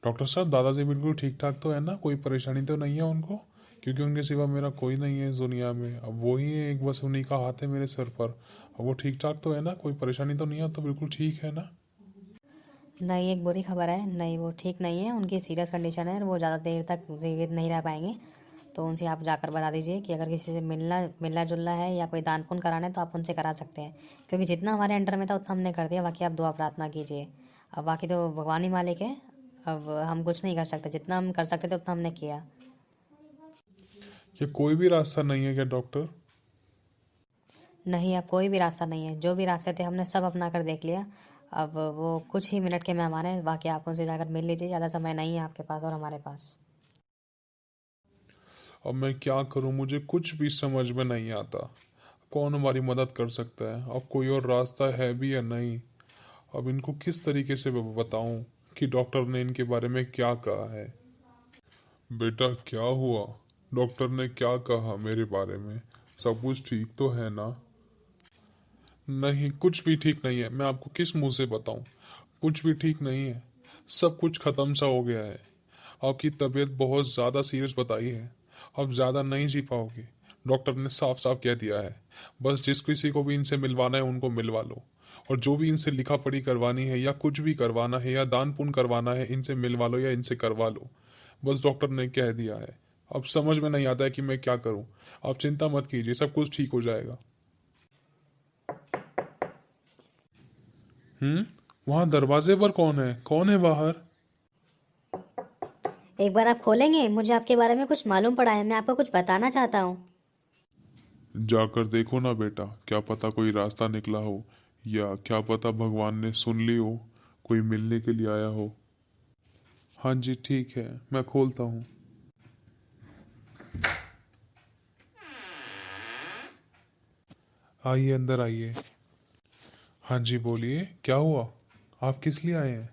Doctor साहब, दादाजी बिल्कुल ठीक ठाक तो है ना? कोई परेशानी तो नहीं है उनको? क्योंकि उनके सिवा मेरा कोई नहीं है इस दुनिया में। अब वो ही है एक, बस उन्हीं का हाथ है मेरे सर पर। अब वो ठीक ठाक तो है ना? कोई परेशानी तो नहीं है? तो बिल्कुल ठीक है ना? नहीं, एक बुरी खबर है। नहीं, वो ठीक नहीं है, उनकी सीरियस कंडीशन है और वो ज़्यादा देर तक जीवित नहीं रह पाएंगे। तो उनसे आप जाकर बता दीजिए कि अगर किसी से मिलना मिलना जुलना है या कोई दान पुण्य कराना है तो आप उनसे करा सकते हैं। क्योंकि जितना हमारे अंडर में था उतना हमने कर दिया, बाकी आप दुआ प्रार्थना कीजिए। अब बाकी तो भगवान ही मालिक है। अब हम कुछ नहीं कर सकते, जितना हम कर सकते थे उतना हमने किया। ये कोई भी रास्ता नहीं है क्या डॉक्टर? नहीं, अब कोई भी रास्ता नहीं है। जो भी रास्ते थे हमने सब अपना कर देख लिया। अब वो कुछ ही मिनट के मेहमान हैं, बाकी आप उनसे जाकर मिल लीजिए। ज़्यादा समय नहीं है आपके पास और हमारे पास। अब मैं क्या करूं? मुझे कुछ भी समझ में नहीं आता। कौन हमारी मदद कर सकता है? अब कोई और रास्ता है भी या नहीं? अब इनको किस तरीके से बताऊं कि डॉक्टर ने इनके बारे में क्या कहा है? बेटा, क्या हुआ? डॉक्टर ने क्या कहा मेरे बारे में? सब कुछ ठीक तो है ना? नहीं, कुछ भी ठीक नहीं है। मैं आपको किस मुंह से बताऊं? कुछ भी ठीक नहीं है। सब कुछ खत्म सा हो गया है। आपकी तबीयत बहुत ज़्यादा सीरियस बताई है। अब ज़्यादा नहीं जी पाओगे। डॉक्टर ने साफ साफ कह दिया है। बस जिस किसी को भी इनसे मिलवाना है उनको मिलवा लो। और जो भी इनसे लिखा पढ़ी करवानी है या कुछ भी करवाना है या दान पुण्य करवाना है, इनसे मिलवा लो या इनसे करवा लो। बस डॉक्टर ने कह दिया है। अब समझ में नहीं आता है कि मैं क्या करूं। आप चिंता मत कीजिए, सब कुछ ठीक हो जाएगा। वहां दरवाजे पर कौन है? कौन है बाहर? एक बार आप खोलेंगे? मुझे आपके बारे में कुछ मालूम पड़ा है, मैं आपको कुछ बताना चाहता हूँ। जाकर देखो ना बेटा, क्या पता कोई रास्ता निकला हो, या क्या पता भगवान ने सुन ली हो, कोई मिलने के लिए आया हो। हाँ जी, ठीक है, मैं खोलता हूँ। आइए, अंदर आइए। हाँ जी, बोलिए, क्या हुआ? आप किस लिए आए हैं?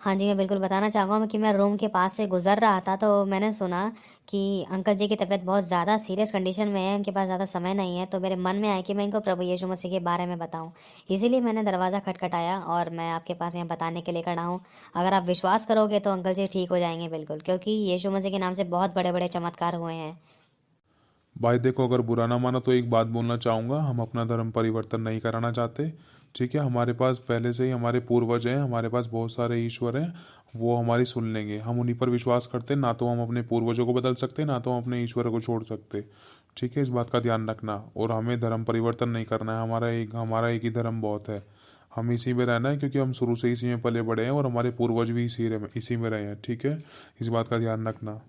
हाँ जी, मैं बिल्कुल बताना चाहूँगा कि मैं रूम के पास से गुजर रहा था तो मैंने सुना कि अंकल जी की तबीयत बहुत ज़्यादा सीरियस कंडीशन में है, उनके पास ज़्यादा समय नहीं है। तो मेरे मन में आया कि मैं इनको प्रभु यीशु मसीह के बारे में बताऊँ। इसीलिए मैंने दरवाज़ा खटखटाया और मैं आपके पास यहाँ बताने के लिए खड़ा हूँ। अगर आप विश्वास करोगे तो अंकल जी ठीक हो जाएंगे बिल्कुल, क्योंकि यीशु मसीह के नाम से बहुत बड़े बड़े चमत्कार हुए हैं। भाई देखो, अगर बुरा ना मानो तो एक बात बोलना चाहूँगा। हम अपना धर्म परिवर्तन नहीं कराना चाहते। ठीक है, हमारे पास पहले से ही हमारे पूर्वज हैं, हमारे पास बहुत सारे ईश्वर हैं। वो हमारी सुन लेंगे। हम उन्हीं पर विश्वास करते हैं। ना तो हम अपने पूर्वजों को बदल सकते, ना तो हम अपने ईश्वर को छोड़ सकते। ठीक है, इस बात का ध्यान रखना। और हमें धर्म परिवर्तन नहीं करना है। हमारा एक ही धर्म बहुत है। हम इसी में रहना है, क्योंकि हम शुरू से इसी में पले बड़े हैं और हमारे पूर्वज भी इसी में रहे हैं। ठीक है, इस बात का ध्यान रखना।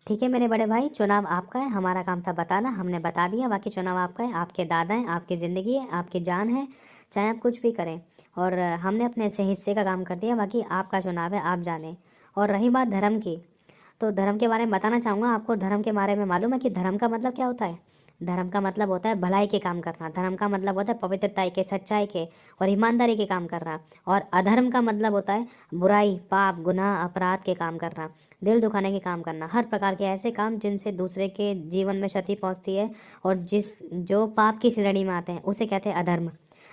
ठीक है मेरे बड़े भाई, चुनाव आपका है। हमारा काम था बताना, हमने बता दिया। बाकी चुनाव आपका है, आपके दादा हैं, आपकी ज़िंदगी है, आपकी जान है। चाहे आप कुछ भी करें। और हमने अपने से हिस्से का काम कर दिया। बाकी आपका चुनाव है, आप जाने। और रही बात धर्म की, तो धर्म के बारे में बताना चाहूँगा आपको। धर्म के बारे में मालूम है कि धर्म का मतलब क्या होता है? धर्म का मतलब होता है भलाई के काम करना। धर्म का मतलब होता है पवित्रता के, सच्चाई के और ईमानदारी के काम करना। और अधर्म का मतलब होता है बुराई, पाप, गुनाह, अपराध के काम करना, दिल दुखाने के काम करना, हर प्रकार के ऐसे काम जिनसे दूसरे के जीवन में क्षति पहुंचती है और जो पाप की श्रेणी में आते हैं उसे कहते हैं अधर्म।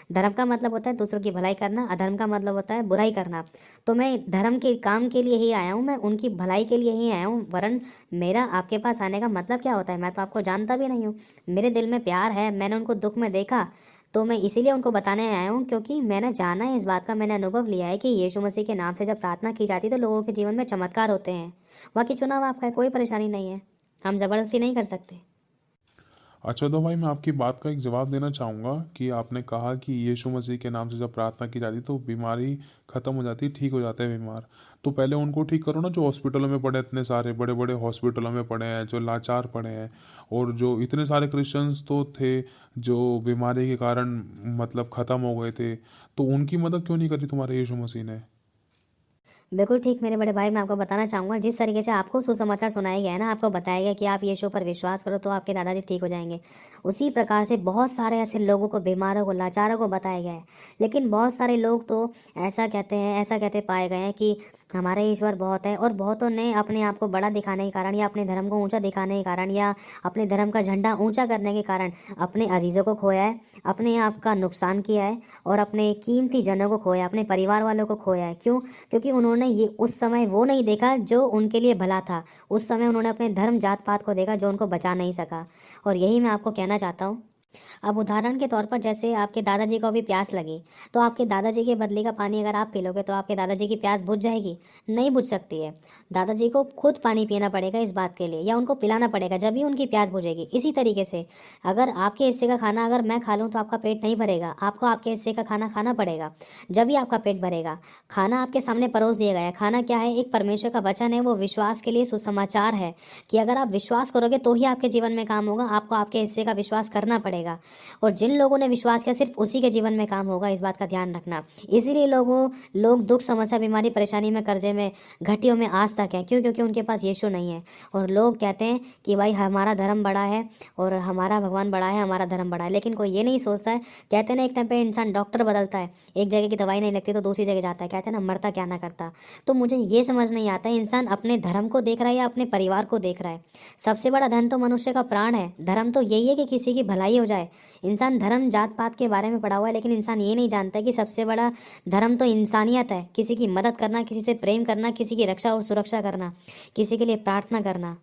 धर्म का मतलब होता है दूसरों की भलाई करना, अधर्म का मतलब होता है बुराई करना। तो मैं धर्म के काम के लिए ही आया हूँ, मैं उनकी भलाई के लिए ही आया हूँ। वरन मेरा आपके पास आने का मतलब क्या होता है? मैं तो आपको जानता भी नहीं हूँ। मेरे दिल में प्यार है, मैंने उनको दुख में देखा। तो मैं इसीलिए उनको बताने आया हूँ, क्योंकि मैंने जाना है इस बात का, मैंने अनुभव लिया है कि यीशु मसीह के नाम से जब प्रार्थना की जाती है तो लोगों के जीवन में चमत्कार होते हैं। बाकी चुनाव आपका है, कोई परेशानी नहीं है। हम जबरदस्ती नहीं कर सकते। अच्छा, तो भाई मैं आपकी बात का एक जवाब देना चाहूँगा कि आपने कहा कि यीशु मसीह के नाम से जब प्रार्थना की जाती तो बीमारी खत्म हो जाती, ठीक हो जाते हैं बीमार। तो पहले उनको ठीक करो ना, जो हॉस्पिटलों में पड़े, इतने सारे बड़े बड़े हॉस्पिटलों में पड़े हैं, जो लाचार पड़े हैं। और जो इतने सारे क्रिश्चियंस तो थे जो बीमारी के कारण मतलब खत्म हो गए थे, तो उनकी मदद क्यों नहीं करी तुम्हारे यीशु मसीह ने? बिल्कुल ठीक मेरे बड़े भाई, मैं आपको बताना चाहूँगा जिस तरीके से आपको सुसमाचार सुनाया गया है ना, आपको बताया गया कि आप यीशु पर विश्वास करो तो आपके दादाजी ठीक हो जाएंगे। उसी प्रकार से बहुत सारे ऐसे लोगों को, बीमारों को, लाचारों को बताया गया है। लेकिन बहुत सारे लोग तो ऐसा कहते पाए गए हैं कि हमारे ईश्वर बहुत है। और बहुतों ने अपने आप को बड़ा दिखाने के कारण या अपने धर्म को ऊंचा दिखाने के कारण या अपने धर्म का झंडा ऊंचा करने के कारण अपने अजीज़ों को खोया है, अपने आप का नुकसान किया है और अपने कीमती जनों को खोया, अपने परिवार वालों को खोया है। क्यों? क्योंकि उन्होंने उन्होंने ये उस समय वो नहीं देखा जो उनके लिए भला था। उस समय उन्होंने अपने धर्म जात पात को देखा जो उनको बचा नहीं सका। और यही मैं आपको कहना चाहता हूँ। अब उदाहरण के तौर पर जैसे आपके दादाजी को अभी प्यास लगी, तो आपके दादाजी के बदले का पानी अगर आप पी लोगे तो आपके दादाजी की प्यास बुझ जाएगी? नहीं बुझ सकती है। दादाजी को खुद पानी पीना पड़ेगा इस बात के लिए, या उनको पिलाना पड़ेगा, जब ही उनकी प्यास बुझेगी। इसी तरीके से अगर आपके हिस्से का खाना अगर मैं खा लूँ तो आपका पेट नहीं भरेगा, आपको आपके हिस्से का खाना खाना पड़ेगा, जब ही आपका पेट भरेगा। खाना आपके सामने परोस दिया गया है। खाना क्या है? एक परमेश्वर का वचन है, वो विश्वास के लिए सुसमाचार है कि अगर आप विश्वास करोगे तो ही आपके जीवन में काम होगा। आपको आपके हिस्से का विश्वास करना पड़ेगा, और जिन लोगों ने विश्वास किया सिर्फ उसी के जीवन में काम होगा, इस बात का ध्यान रखना। इसीलिए लोग दुख, समस्या, बीमारी, परेशानी में, कर्जे में, घटियों में आज तक है। क्यों? क्योंकि उनके पास यीशु नहीं है। और लोग कहते हैं कि भाई हमारा धर्म बड़ा है और हमारा भगवान बड़ा है, हमारा धर्म बड़ा है, लेकिन कोई ये नहीं सोचता है। कहते हैं ना, एक टाइम पे इंसान डॉक्टर बदलता है, एक जगह की दवाई नहीं लगती तो दूसरी जगह जाता है। कहते हैं ना, मरता क्या ना करता। तो मुझे ये समझ नहीं आता है, इंसान अपने धर्म को देख रहा है या अपने परिवार को देख रहा है? सबसे बड़ा धन तो मनुष्य का प्राण है। धर्म तो यही है कि किसी की भलाई हो जाए। इंसान धर्म जात पात के बारे में पढ़ा हुआ है, लेकिन इंसान ये नहीं जानता कि सबसे बड़ा धर्म तो इंसानियत है। किसी की मदद करना, किसी से प्रेम करना, किसी की रक्षा और सुरक्षा करना, किसी के लिए प्रार्थना करना।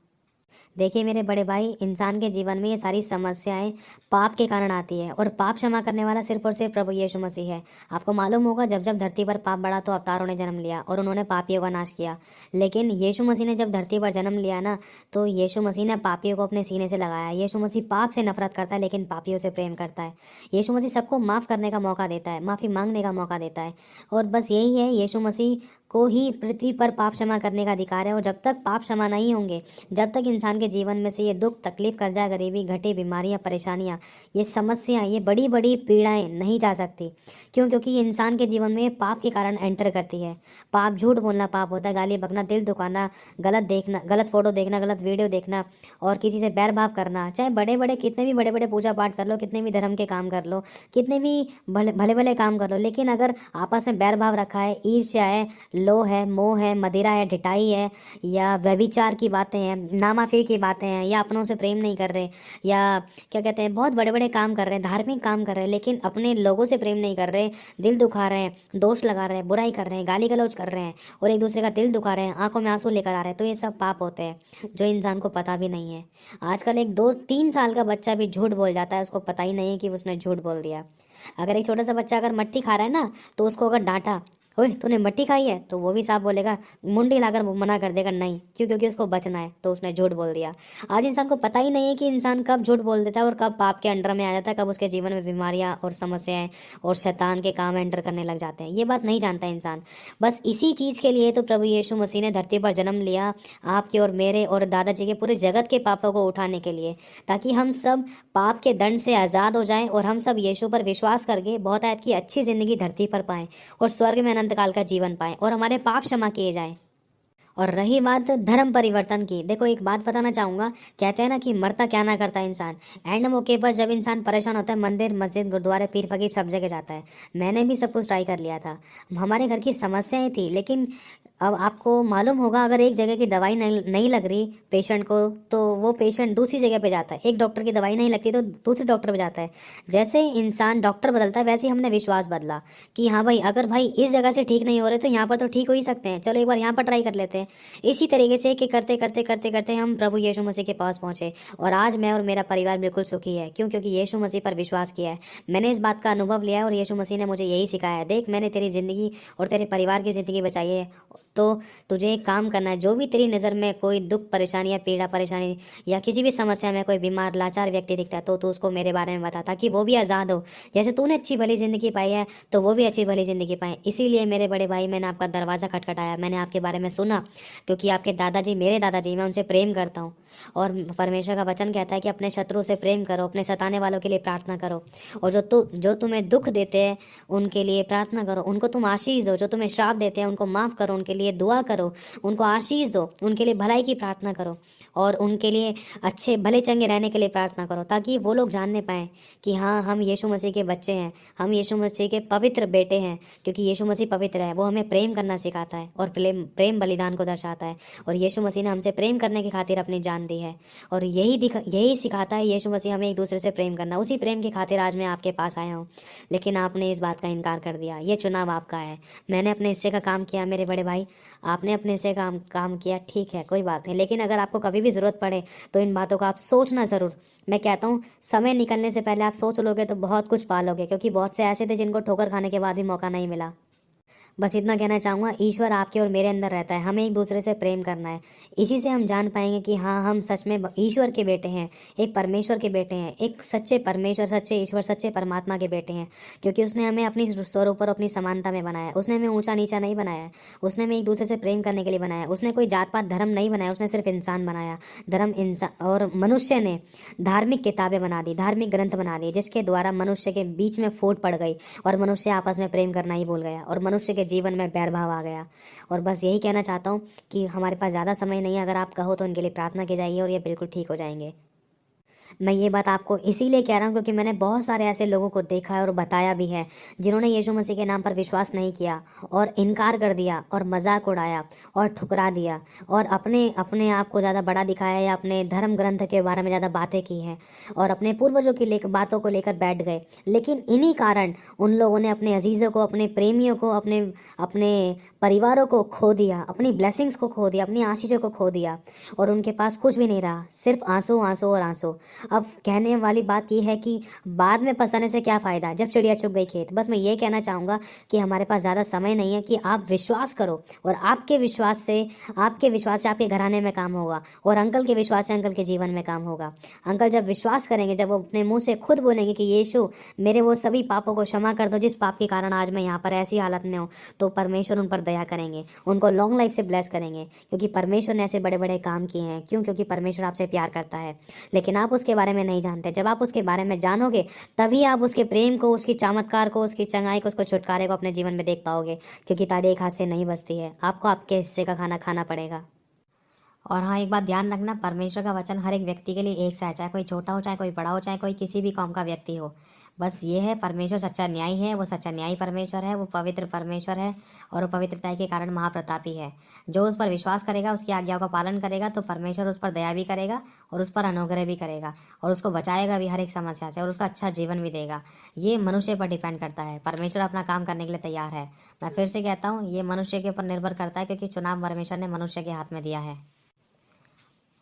देखिए मेरे बड़े भाई, इंसान के जीवन में ये सारी समस्याएं पाप के कारण आती है, और पाप क्षमा करने वाला सिर्फ और सिर्फ प्रभु यीशु मसीह है। आपको मालूम होगा, जब जब धरती पर पाप बढ़ा तो अवतारों ने जन्म लिया और उन्होंने पापियों का नाश किया। लेकिन यीशु मसीह ने जब धरती पर जन्म लिया ना, तो यीशु मसीह ने पापियों को अपने सीने से लगाया। यीशु मसीह पाप से नफरत करता है, लेकिन पापियों से प्रेम करता है। यीशु मसीह सबको माफ़ करने का मौका देता है, माफ़ी मांगने का मौका देता है। और बस यही है, यीशु मसीह को ही पृथ्वी पर पाप क्षमा करने का अधिकार है। और जब तक पाप क्षमा नहीं होंगे, जब तक इंसान के जीवन में से ये दुख, तकलीफ, कर्जा, गरीबी, घटी, बीमारियां, परेशानियां, ये समस्या, ये बड़ी बड़ी पीड़ाएं नहीं जा सकती। क्यों? क्योंकि ये इंसान के जीवन में पाप के कारण एंटर करती है। पाप, झूठ बोलना पाप होता है, गाली बकना, दिल दुखाना, गलत देखना, गलत फोटो देखना, गलत वीडियो देखना, और किसी से बैर भाव करना। चाहे बड़े बड़े कितने भी बड़े बड़े पूजा पाठ कर लो, कितने भी धर्म के काम कर लो, कितने भी भले भले काम कर लो, लेकिन अगर आपस में बैर भाव रखा है, ईर्ष्या है, लोभ है, मोह है, मदिरा है, ढिठाई है, या व्यभिचार की बातें हैं, नामाफी की बातें हैं, या अपनों से प्रेम नहीं कर रहे, या क्या कहते हैं, बहुत बड़े बड़े काम कर रहे हैं, धार्मिक काम कर रहे हैं, लेकिन अपने लोगों से प्रेम नहीं कर रहे, दिल दुखा रहे हैं, दोष लगा रहे हैं, बुराई कर रहे हैं, गाली गलौज कर रहे हैं, और एक दूसरे का दिल दुखा रहे हैं, आंखों में आंसू लेकर आ रहे हैं, तो ये सब पाप होते हैं जो इंसान को पता भी नहीं है। आजकल एक 2-3 साल का बच्चा भी झूठ बोल जाता है, उसको पता ही नहीं है कि उसने झूठ बोल दिया। अगर एक छोटा सा बच्चा अगर मट्टी खा रहा है ना, तो उसको अगर डांटा, ओए तूने मट्टी खाई है, तो वो भी साफ बोलेगा, मुंडी लाकर वो मना कर देगा नहीं। क्यों? क्योंकि उसको बचना है, तो उसने झूठ बोल दिया। आज इंसान को पता ही नहीं है कि इंसान कब झूठ बोल देता है और कब पाप के अंडर में आ जाता है, कब उसके जीवन में बीमारियां और समस्याएं और शैतान के काम एंटर करने लग जाते हैं। ये बात नहीं जानता इंसान। बस इसी चीज़ के लिए तो प्रभु यीशु मसीह ने धरती पर जन्म लिया, आपके और मेरे और दादाजी के पूरे जगत के पापों को उठाने के लिए, ताकि हम सब पाप के दंड से आज़ाद हो जाएं और हम सब यीशु पर विश्वास करके बहुत आयत की अच्छी ज़िंदगी धरती पर पाएं और स्वर्ग में अनंत काल का जीवन पाएं और हमारे पाप क्षमा किए जाएं। और रही बात धर्म परिवर्तन की, देखो एक बात बताना चाहूँगा, कहते हैं ना कि मरता क्या ना करता इंसान। एंड मौके पर जब इंसान परेशान होता है, मंदिर, मस्जिद, गुरुद्वारे, पीर फकीर सब जगह जाता है। मैंने भी सब कुछ ट्राई कर लिया था, हमारे घर की समस्याएं थी, लेकिन अब आपको मालूम होगा, अगर एक जगह की दवाई नहीं लग रही पेशेंट को, तो वो पेशेंट दूसरी जगह पे जाता है। एक डॉक्टर की दवाई नहीं लगती तो दूसरे डॉक्टर पे जाता है। जैसे इंसान डॉक्टर बदलता है, वैसे ही हमने विश्वास बदला कि हाँ भाई, अगर भाई इस जगह से ठीक नहीं हो रहे तो यहाँ पर तो ठीक हो ही सकते हैं, चलो एक बार यहाँ पर ट्राई कर लेते हैं। इसी तरीके से कि करते करते करते करते हम प्रभु यीशु मसीह के पास पहुंचे, और आज मैं और मेरा परिवार बिल्कुल सुखी है। क्यों? क्योंकि यीशु मसीह पर विश्वास किया है। मैंने इस बात का अनुभव लिया है और यीशु मसीह ने मुझे यही सिखाया है, देख मैंने तेरी ज़िंदगी और तेरे परिवार की ज़िंदगी बचाई है, तो तुझे एक काम करना है, जो भी तेरी नज़र में कोई दुख, परेशानी या पीड़ा परेशानी या किसी भी समस्या में कोई बीमार लाचार व्यक्ति दिखता है, तो तू उसको मेरे बारे में बता, ताकि वो भी आज़ाद हो। जैसे तूने अच्छी भली ज़िंदगी पाई है, तो वो भी अच्छी भली ज़िंदगी पाए। इसीलिए मेरे बड़े भाई, मैंने आपका दरवाज़ा खटखटाया, मैंने आपके बारे में सुना, क्योंकि आपके दादाजी मेरे दादाजी, मैं उनसे प्रेम करता हूँ। और परमेश्वर का वचन कहता है कि अपने शत्रु से प्रेम करो, अपने सताने वालों के लिए प्रार्थना करो, और जो तुम्हें दुख देते हैं उनके लिए प्रार्थना करो, उनको तुम आशीष दो। जो तुम्हें श्राप देते हैं उनको माफ़ करो, उनके लिए दुआ करो, उनको आशीष दो, उनके लिए भलाई की प्रार्थना करो, और उनके लिए अच्छे भले चंगे रहने के लिए प्रार्थना करो, ताकि वो लोग जानने पाएँ कि हाँ, हम यीशु मसीह के बच्चे हैं, हम यीशु मसीह के पवित्र बेटे हैं। क्योंकि यीशु मसीह पवित्र है, वो हमें प्रेम करना सिखाता है और प्रेम बलिदान को दर्शाता है। और यीशु मसीह ने हमसे प्रेम करने की खातिर अपनी जान दी है, और यही सिखाता है यीशु मसीह हमें एक दूसरे से प्रेम करना। उसी प्रेम की खातिर आज मैं आपके पास आया हूँ, लेकिन आपने इस बात का इनकार कर दिया। ये चुनाव आपका है। मैंने अपने हिस्से का काम किया मेरे बड़े भाई, आपने अपने से काम काम किया, ठीक है, कोई बात नहीं, लेकिन अगर आपको कभी भी ज़रूरत पड़े तो इन बातों का आप सोचना ज़रूर। मैं कहता हूँ समय निकलने से पहले आप सोच लोगे तो बहुत कुछ पालोगे, क्योंकि बहुत से ऐसे थे जिनको ठोकर खाने के बाद भी मौका नहीं मिला। बस इतना कहना चाहूँगा, ईश्वर आपके और मेरे अंदर रहता है, हमें एक दूसरे से प्रेम करना है। इसी से हम जान पाएंगे कि हाँ, हम सच में ईश्वर के बेटे हैं, एक परमेश्वर के बेटे हैं, एक सच्चे परमेश्वर, सच्चे ईश्वर, सच्चे परमात्मा के बेटे हैं। क्योंकि उसने हमें अपनी स्वरूप और अपनी समानता में बनाया है। उसने हमें ऊंचा नीचा नहीं बनाया है, उसने हमें एक दूसरे से प्रेम करने के लिए बनाया है। उसने कोई जात पात धर्म नहीं बनाया, उसने सिर्फ इंसान बनाया। धर्म इंसान और मनुष्य ने धार्मिक किताबें बना दी, धार्मिक ग्रंथ बना दिए, जिसके द्वारा मनुष्य के बीच में फूट पड़ गई और मनुष्य आपस में प्रेम करना ही भूल गया और मनुष्य के जीवन में बैर भाव आ गया। और बस यही कहना चाहता हूँ कि हमारे पास ज़्यादा समय नहीं है, अगर आप कहो तो उनके लिए प्रार्थना की जाइए और ये बिल्कुल ठीक हो जाएंगे। मैं ये बात आपको इसीलिए कह रहा हूँ क्योंकि मैंने बहुत सारे ऐसे लोगों को देखा है और बताया भी है जिन्होंने यीशु मसीह के नाम पर विश्वास नहीं किया और इनकार कर दिया और मजाक उड़ाया और ठुकरा दिया और अपने अपने आप को ज़्यादा बड़ा दिखाया या अपने धर्म ग्रंथ के बारे में ज़्यादा बातें की हैं और अपने पूर्वजों की बातों को लेकर बैठ गए। लेकिन इन्हीं कारण उन लोगों ने अपने अजीज़ों को, अपने प्रेमियों को, अपने अपने परिवारों को खो दिया, अपनी ब्लेसिंग्स को खो दिया, अपनी आशीषों को खो दिया और उनके पास कुछ भी नहीं रहा, सिर्फ आंसू, आंसू और आंसू। अब कहने वाली बात यह है कि बाद में पछताने से क्या फ़ायदा जब चिड़िया चुग गई खेत। बस मैं ये कहना चाहूँगा कि हमारे पास ज़्यादा समय नहीं है कि आप विश्वास करो और आपके विश्वास से आपके घराने में काम होगा और अंकल के विश्वास से अंकल के जीवन में काम होगा। अंकल जब विश्वास करेंगे, जब वो अपने मुंह से खुद बोलेंगे कि यीशु मेरे वो सभी पापों को क्षमा कर दो जिस पाप के कारण आज मैं यहाँ पर ऐसी हालत में हूँ, तो परमेश्वर उन पर दया करेंगे, उनको लॉन्ग लाइफ से ब्लेस करेंगे। क्योंकि परमेश्वर ने ऐसे बड़े बड़े काम किए हैं। क्यों? क्योंकि परमेश्वर आपसे प्यार करता है। लेकिन आप उसके बारे में नहीं जानते। जब आप उसके बारे में जानोगे तभी आप उसके प्रेम को, उसकी चमत्कार को, उसकी चंगाई को, उसको छुटकारे को अपने जीवन में देख पाओगे। क्योंकि ताली एक हाथ से नहीं बजती है, आपको आपके हिस्से का खाना खाना पड़ेगा। और हाँ, एक बात ध्यान रखना, परमेश्वर का वचन हर एक व्यक्ति के लिए एक सा है, चाहे कोई छोटा हो, चाहे कोई बड़ा हो, चाहे कोई किसी भी कौम का व्यक्ति हो। बस ये है, परमेश्वर सच्चा न्यायी है, वो सच्चा न्यायी परमेश्वर है, वो पवित्र परमेश्वर है और वो पवित्रता के कारण महाप्रतापी है। जो उस पर विश्वास करेगा, उसकी आज्ञाओं का पालन करेगा, तो परमेश्वर उस पर दया भी करेगा और उस पर अनुग्रह भी करेगा और उसको बचाएगा भी हर एक समस्या से और उसका अच्छा जीवन भी देगा। ये मनुष्य पर डिपेंड करता है। परमेश्वर अपना काम करने के लिए तैयार है। मैं फिर से कहता हूँ, ये मनुष्य के ऊपर निर्भर करता है, क्योंकि चुनाव परमेश्वर ने मनुष्य के हाथ में दिया है।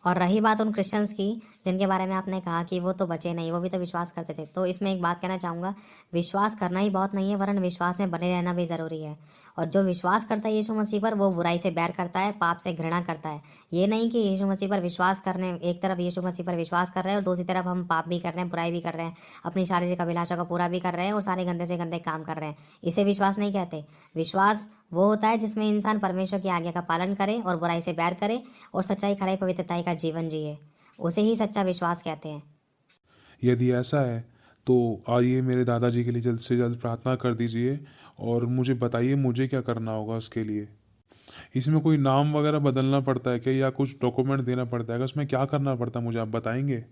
और रही बात उन क्रिश्चियंस की जिनके बारे में आपने कहा कि वो तो बचे नहीं, वो भी तो विश्वास करते थे, तो इसमें एक बात कहना चाहूँगा, विश्वास करना ही बहुत नहीं है, वरन विश्वास में बने रहना भी ज़रूरी है। और जो विश्वास करता है यीशु मसीह पर, वो बुराई से बैर करता है, पाप से घृणा करता है। ये नहीं कि यीशु मसीह पर विश्वास करने, एक तरफ यीशु मसीह पर विश्वास कर रहे हैं और दूसरी तरफ हम पाप भी कर रहे हैं, बुराई भी कर रहे हैं, अपनी शारीरिक अभिलाषा को पूरा भी कर रहे हैं और सारे गंदे से गंदे काम कर रहे हैं। इसे विश्वास नहीं कहते। विश्वास वो होता है जिसमें इंसान परमेश्वर की आज्ञा का पालन करे और बुराई से बैर करे और सच्चाई, खराई, पवित्रताई का जीवन जिए, उसे ही सच्चा विश्वास कहते हैं। यदि ऐसा है तो आइए मेरे दादाजी के लिए जल्द से जल्द प्रार्थना कर दीजिए और मुझे बताइए मुझे क्या करना होगा उसके लिए। इसमें कोई नाम वगैरह बदलना पड़ता है क्या, या कुछ डॉक्यूमेंट देना पड़ता है क्या? उसमें क्या करना पड़ता है मुझे आप बताएंगे?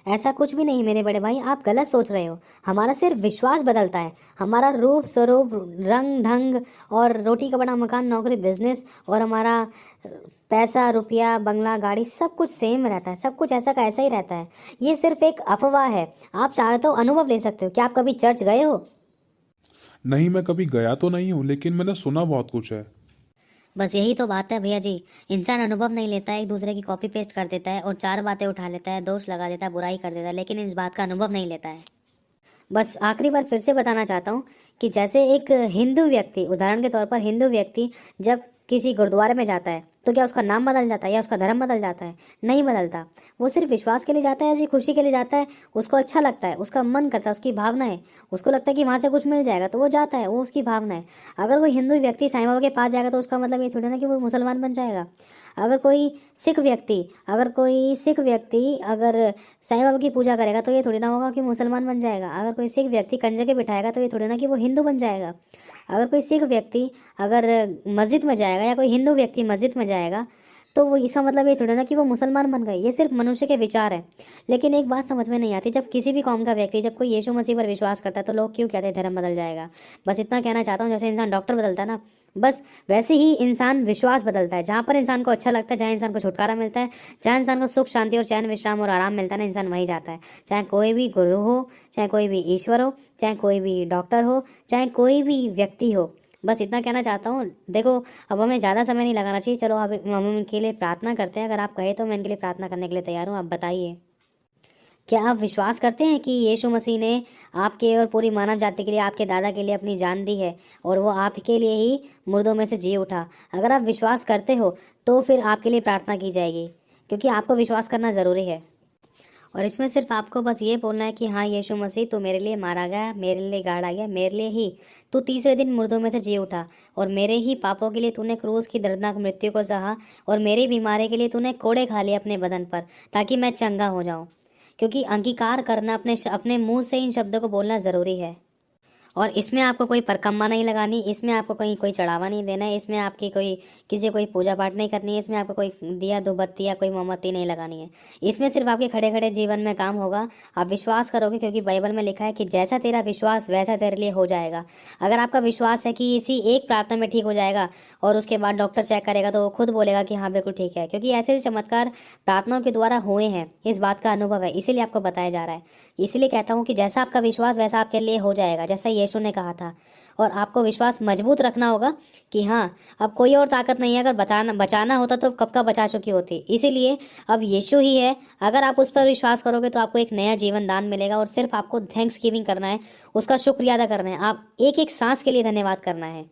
ऐसा कुछ भी नहीं मेरे बड़े भाई, आप गलत सोच रहे हो। हमारा सिर्फ विश्वास बदलता है। हमारा रूप स्वरूप, रंग ढंग और रोटी का बड़ा मकान, नौकरी, बिजनेस और हमारा पैसा, रुपया, बंगला, गाड़ी, सब कुछ सेम रहता है। सब कुछ ऐसा का ऐसा ही रहता है। ये सिर्फ एक अफवाह है। आप चाहे तो अनुभव ले सकते हो। क्या आप कभी चर्च गए हो? नहीं, मैं कभी गया तो नहीं हूँ, लेकिन मैंने सुना बहुत कुछ है। बस यही तो बात है भैया जी। इंसान अनुभव नहीं लेता है, एक दूसरे की कॉपी पेस्ट कर देता है और चार बातें उठा लेता है, दोष लगा देता है, बुराई कर देता है, लेकिन इस बात का अनुभव नहीं लेता है। बस आखिरी बार फिर से बताना चाहता हूँ कि जैसे एक हिंदू व्यक्ति, उदाहरण के तौर पर हिंदू व्यक्ति जब किसी गुरुद्वारे में जाता है तो क्या उसका नाम बदल जाता है या उसका धर्म बदल जाता है? नहीं बदलता। वो सिर्फ विश्वास के लिए जाता है, ऐसी खुशी के लिए जाता है, उसको अच्छा लगता है, उसका मन करता है, उसकी भावना है, उसको लगता है कि वहाँ से कुछ मिल जाएगा तो वो जाता है, वो उसकी भावना है। अगर कोई हिंदू व्यक्ति साईं बाबा के पास जाएगा तो उसका मतलब ये थोड़ी ना कि वो मुसलमान बन जाएगा। अगर कोई सिख व्यक्ति अगर साईं बाबा की पूजा करेगा तो ये थोड़ी ना होगा कि मुसलमान बन जाएगा। अगर कोई सिख व्यक्ति कंजे के बिठाएगा तो ये थोड़ी ना कि वो हिंदू बन जाएगा। अगर कोई सिख व्यक्ति अगर मस्जिद में जाएगा या कोई हिंदू व्यक्ति मस्जिद में जाएगा तो वो इसका मतलब ये थोड़ा ना कि वो मुसलमान बन गए। ये सिर्फ मनुष्य के विचार है। लेकिन एक बात समझ में नहीं आती, जब किसी भी कौम का व्यक्ति, जब कोई यीशु मसीह पर विश्वास करता है तो लोग क्यों कहते हैं धर्म बदल जाएगा। बस इतना कहना चाहता हूँ, जैसे इंसान डॉक्टर बदलता है ना, बस वैसे ही इंसान विश्वास बदलता है। जहाँ पर इंसान को अच्छा लगता है, जहाँ इंसान को छुटकारा मिलता है, जहाँ इंसान को सुख, शांति और चैन, विश्राम और आराम मिलता है ना, इंसान वहीं जाता है। चाहे कोई भी गुरु हो, चाहे कोई भी ईश्वर हो, चाहे कोई भी डॉक्टर हो, चाहे कोई भी व्यक्ति हो, बस इतना कहना चाहता हूँ। देखो, अब हमें ज़्यादा समय नहीं लगाना चाहिए। चलो अब हम उनके लिए प्रार्थना करते हैं। अगर आप कहे तो मैं इनके लिए प्रार्थना करने के लिए तैयार हूँ। आप बताइए, क्या आप विश्वास करते हैं कि यीशु मसीह ने आपके और पूरी मानव जाति के लिए, आपके दादा के लिए अपनी जान दी है और वो आपके लिए ही मुर्दों में से जी उठा? अगर आप विश्वास करते हो तो फिर आपके लिए प्रार्थना की जाएगी, क्योंकि आपको विश्वास करना ज़रूरी है। और इसमें सिर्फ आपको बस ये बोलना है कि हाँ यीशु मसीह, तू मेरे लिए मारा गया, मेरे लिए गाड़ा गया, मेरे लिए ही तू तीसरे दिन मुर्दों में से जी उठा, और मेरे ही पापों के लिए तूने क्रूस की दर्दनाक मृत्यु को सहा, और मेरी बीमारी के लिए तूने कोड़े खा लिए अपने बदन पर, ताकि मैं चंगा हो जाऊं। क्योंकि अंगीकार करना, अपने मुंह से इन शब्दों को बोलना ज़रूरी है। और इसमें आपको कोई परकम्मा नहीं लगानी, इसमें आपको कहीं कोई चढ़ावा नहीं देना है, इसमें आपकी कोई पूजा पाठ नहीं करनी है, इसमें आपको कोई दिया धूपबत्ती या कोई मोमबत्ती नहीं लगानी है। इसमें सिर्फ आपके खड़े खड़े जीवन में काम होगा। आप विश्वास करोगे, क्योंकि बाइबल में लिखा है कि जैसा तेरा विश्वास वैसा तेरे लिए हो जाएगा। अगर आपका विश्वास है कि इसी एक प्रार्थना में ठीक हो जाएगा और उसके बाद डॉक्टर चेक करेगा तो वो खुद बोलेगा कि हाँ बिल्कुल ठीक है, क्योंकि ऐसे चमत्कार प्रार्थनाओं के द्वारा हुए हैं, इस बात का अनुभव है, इसीलिए आपको बताया जा रहा है। इसलिए कहता हूँ कि जैसा आपका विश्वास वैसा आपके लिए हो जाएगा, जैसा यीशु ने कहा था। और आपको विश्वास मजबूत रखना होगा कि हाँ, अब कोई और ताकत नहीं है। अगर बचाना होता तो कब का बचा चुकी होती। इसीलिए अब यीशु ही है। अगर आप उस पर विश्वास करोगे तो आपको एक नया जीवन दान मिलेगा, और सिर्फ आपको थैंक्स गिविंग करना है, उसका शुक्रिया अदा करना है। आप एक एक सांस के लिए धन्यवाद करना है।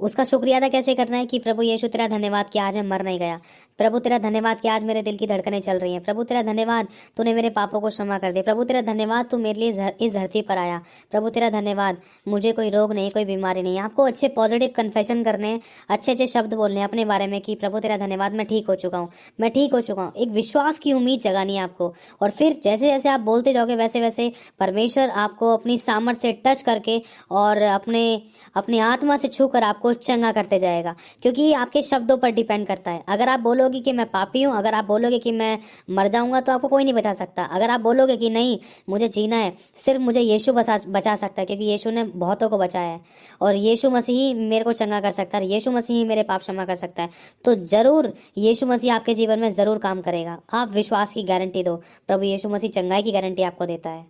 उसका शुक्रिया अदा कैसे करना है कि प्रभु यीशु तेरा धन्यवाद कि आज मैं मर नहीं गया। प्रभु तेरा धन्यवाद कि आज मेरे दिल की धड़कनें चल रही हैं। प्रभु तेरा धन्यवाद तूने मेरे पापों को क्षमा कर दिया। प्रभु तेरा धन्यवाद तू मेरे लिए इस धरती पर आया। प्रभु तेरा धन्यवाद मुझे कोई रोग नहीं, कोई बीमारी नहीं। आपको अच्छे पॉजिटिव कन्फेशन करने हैं, अच्छे अच्छे शब्द बोलने हैं अपने बारे में कि प्रभु तेरा धन्यवाद, मैं ठीक हो चुका हूँ, मैं ठीक हो चुका हूँ। एक विश्वास की उम्मीद जगानी है आपको। और फिर जैसे जैसे आप बोलते जाओगे वैसे वैसे परमेश्वर आपको अपनी सामर्थ्य से टच करके और अपनी आत्मा से छूकर आपको चंगा करते जाएगा, क्योंकि ये आपके शब्दों पर डिपेंड करता है। अगर आप बोलोगे कि मैं पापी हूँ, अगर आप बोलोगे कि मैं मर जाऊंगा, तो आपको कोई नहीं बचा सकता। अगर आप बोलोगे कि नहीं मुझे जीना है, सिर्फ मुझे यीशु बचा सकता है, क्योंकि यीशु ने बहुतों को बचाया है, और यीशु मसीह ही मेरे को चंगा कर सकता है, यीशु मसीह ही मेरे पाप क्षमा कर सकता है, तो जरूर यीशु मसीह आपके जीवन में जरूर काम करेगा। आप विश्वास की गारंटी दो, प्रभु यीशु मसीह चंगाई की गारंटी आपको देता है।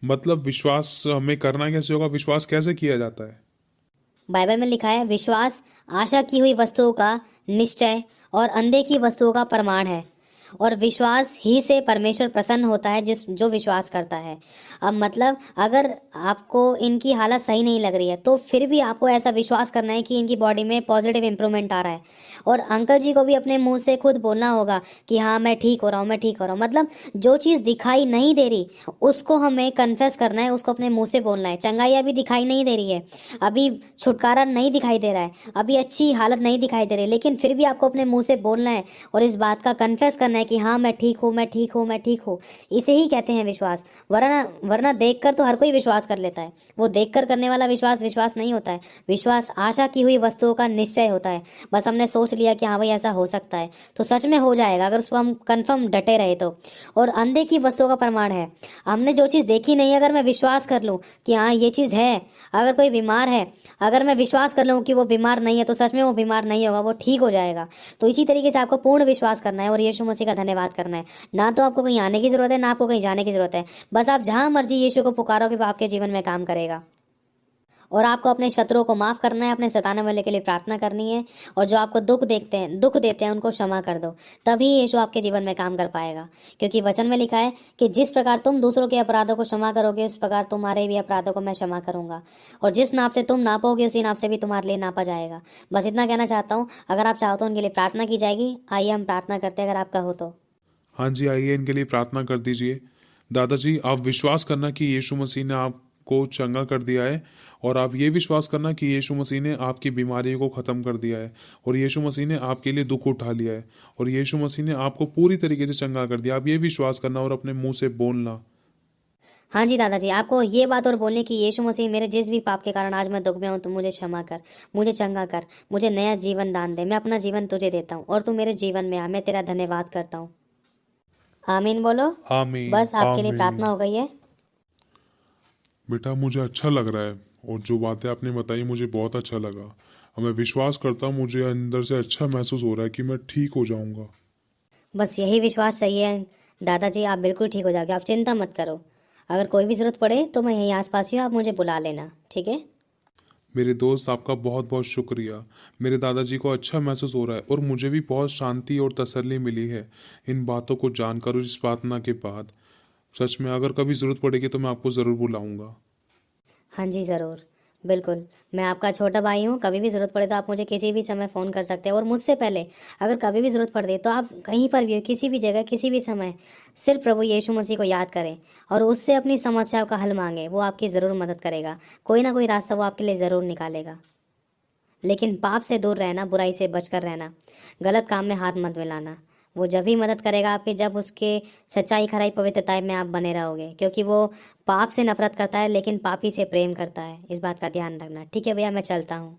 मतलब विश्वास हमें करना कैसे होगा, विश्वास कैसे किया जाता है? बाइबल में लिखा है, विश्वास आशा की हुई वस्तुओं का निश्चय और अनदेखी वस्तुओं का प्रमाण है, और विश्वास ही से परमेश्वर प्रसन्न होता है जो विश्वास करता है। अब मतलब अगर आपको इनकी हालत सही नहीं लग रही है तो फिर भी आपको ऐसा विश्वास करना है कि इनकी बॉडी में पॉजिटिव इंप्रूवमेंट आ रहा है, और अंकल जी को भी अपने मुंह से खुद बोलना होगा कि हाँ मैं ठीक हो रहा हूँ, मैं ठीक हो रहा हूँ। मतलब जो चीज़ दिखाई नहीं दे रही उसको हमें कन्फेस करना है, उसको अपने मुंह से बोलना है। चंगाई अभी दिखाई नहीं दे रही है, अभी छुटकारा नहीं दिखाई दे रहा है, अभी अच्छी हालत नहीं दिखाई दे रही, लेकिन फिर भी आपको अपने मुंह से बोलना है और इस बात का कन्फेस करना है कि हाँ मैं ठीक हूँ, मैं ठीक हूँ, मैं ठीक हूँ। इसे ही कहते हैं विश्वास। वरना देखकर तो हर कोई विश्वास कर लेता है, वो देखकर करने वाला विश्वास नहीं होता है। विश्वास आशा की हुई वस्तुओं का निश्चय होता है। बस हमने सोच लिया कि हाँ भाई ऐसा हो सकता है, तो सच में हो जाएगा अगर उस पर हम कन्फर्म डटे रहे तो। और अनदेखी वस्तुओं का प्रमाण है, हमने जो चीज़ देखी नहीं, अगर मैं विश्वास कर लूँ कि हाँ ये चीज़ है, अगर कोई बीमार है, अगर मैं विश्वास कर लूँ कि वो बीमार नहीं है, तो सच में वो बीमार नहीं होगा, वो ठीक हो जाएगा। तो इसी तरीके से आपको पूर्ण विश्वास करना है और यीशु मसीह का धन्यवाद करना है। ना तो आपको कहीं आने की जरूरत है, ना आपको कहीं जाने की जरूरत है। बस आप जहां मर्जी यीशु को पुकारोगे वो आपके जीवन में काम करेगा। और आपको अपने शत्रुओं को माफ करना है, अपने सताने वाले के लिए प्रार्थना करनी है, और जो आपको दुख देते हैं उनको क्षमा कर दो। तभी यीशु आपके जीवन में काम कर पाएगा, क्योंकि वचन में लिखा है कि जिस प्रकार तुम दूसरों के अपराधों को क्षमा करोगे उस प्रकार तुम्हारे भी अपराधों को मैं क्षमा करूंगा, और जिस नाप से तुम नापोगे उसी नाप से भी तुम्हारे लिए नापा जाएगा। बस इतना कहना चाहता हूँ। अगर आप चाहो तो उनके लिए प्रार्थना की जाएगी। आइए हम प्रार्थना करते हैं, अगर आपका हो तो। हाँ जी, आइए इनके लिए प्रार्थना कर दीजिए। दादाजी, आप विश्वास करना कि यीशु मसीह ने आपको चंगा कर दिया है, और आप ये विश्वास करना कि यीशु मसीह ने आपकी बीमारी को ख़त्म कर दिया है, और यीशु मसीह ने आपके लिए दुख उठा लिया है, और यीशु मसीह ने आपको पूरी तरीके से चंगा कर दिया। आप ये विश्वास करना और अपने मुंह से बोलना। हाँ जी दादाजी, आपको ये बात और बोलने की, यीशु मसीह मेरे जिस भी पाप के कारण आज मैं दुख में हूँ, तो मुझे क्षमा कर, मुझे चंगा कर, मुझे नया जीवन दान दे। मैं अपना जीवन तुझे देता हूँ और तू मेरे जीवन में आ। मैं तेरा धन्यवाद करता हूँ। आमीन बोलो। आमीन बस आपके लिए प्रार्थना आमीन। हो गई है। बेटा, मुझे अच्छा लग रहा है, और जो बातें आपने बताई मुझे बहुत अच्छा लगा। और मैं विश्वास करता हूँ, मुझे अंदर से अच्छा महसूस हो रहा है कि मैं ठीक हो जाऊंगा। बस यही विश्वास चाहिए दादाजी, आप बिल्कुल ठीक हो जाओगे, आप चिंता मत करो। अगर कोई भी ज़रूरत पड़े तो मैं यहीं आसपास ही हूँ, आप मुझे बुला लेना, ठीक है। मेरे दोस्त, आपका बहुत बहुत शुक्रिया। मेरे दादाजी को अच्छा महसूस हो रहा है और मुझे भी बहुत शांति और तसल्ली मिली है इन बातों को जानकर और इस प्रार्थना के बाद। सच में अगर कभी ज़रूरत पड़ेगी तो मैं आपको ज़रूर बुलाऊंगा। हाँ जी, ज़रूर। बिल्कुल, मैं आपका छोटा भाई हूँ, कभी भी ज़रूरत पड़े तो आप मुझे किसी भी समय फ़ोन कर सकते हैं और मुझसे पहले अगर कभी भी ज़रूरत पड़ती है तो आप कहीं पर भी हो, किसी भी जगह, किसी भी समय सिर्फ़ प्रभु यीशु मसीह को याद करें और उससे अपनी समस्याओं का हल माँगे, वो आपकी ज़रूर मदद करेगा। कोई ना कोई रास्ता वो आपके लिए ज़रूर निकालेगा। लेकिन पाप से दूर रहना, बुराई से बचकर रहना, गलत काम में हाथ मत मिलाना। वो जब ही मदद करेगा आपकी जब उसके सच्चाई, खराई, पवित्रता में आप बने रहोगे, क्योंकि वो पाप से नफ़रत करता है लेकिन पापी से प्रेम करता है। इस बात का ध्यान रखना। ठीक है भैया, मैं चलता हूँ।